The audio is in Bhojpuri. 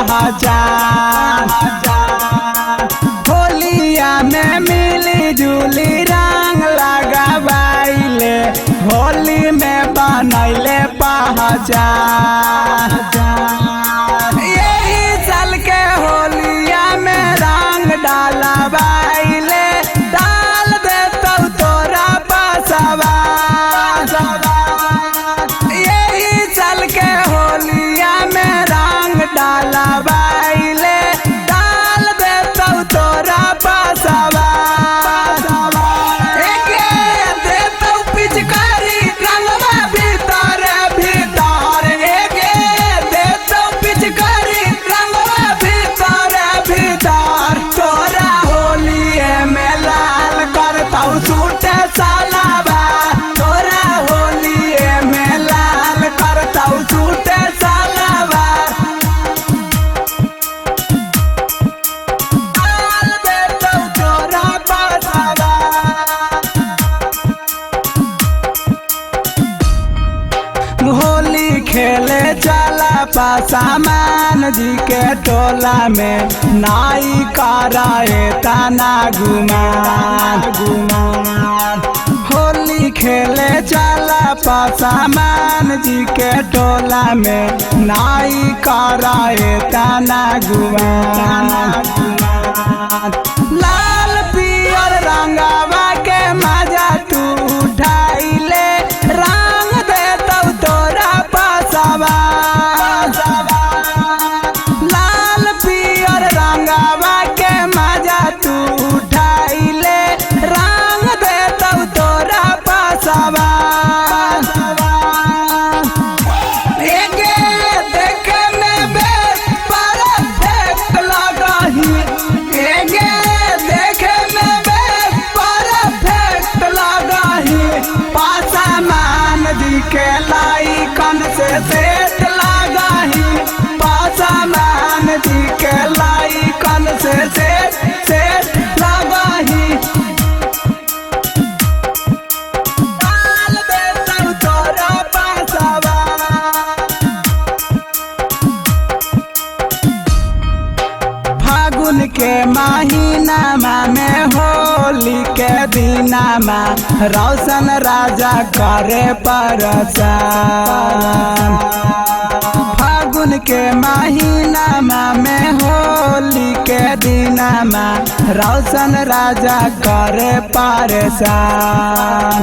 पहचान। होलिया में मिली जुली रंग लगाबाइले, होली में बनैले पहचान। यही साल के होलिया में रंग डालबाइले, डाल देतौ तोरा बसवा। यही साल के होलिया में रंग डालबाइले, डाल देतौ तोरा बसवा। देतौ पिचकारी रंगवा भीतर भीतर, देतौ पिचकारी रंगवा भीतर भीतर। तोरा होलिये में लाल करतौ सूट सालावा, तोरा होलिये में लाल करतौ सूट सालावा। डाल देतौ तोरा बसवा। होली खेले चला पासामान जी के टोला में, नाई कराए तना गुमान। होली खेले चला पासामान जी के टोला में, नाई कराए तना गुमान। लाल पियर रंगवा के मजा तू उठाइले, रंग देतौ तोरा बसवा। लाल पियर रंगवा के मजा तू उठाइले, रंग देतौ तोरा बसवा। देखे में बेस परफेक्ट लगही, देखे में बेस परफेक्ट लगही। पासामान जी के लाइकन से सेट लगही, पासामान जी के लाइकन से सेट लगही। डाल देतौ तोरा बसवा। फागुन के महीनामा में होली के दिनामा, रौशन राजा करे परेशान। फागुन के महीनामा में होली के दिनामा, रौशन राजा करे परेशान।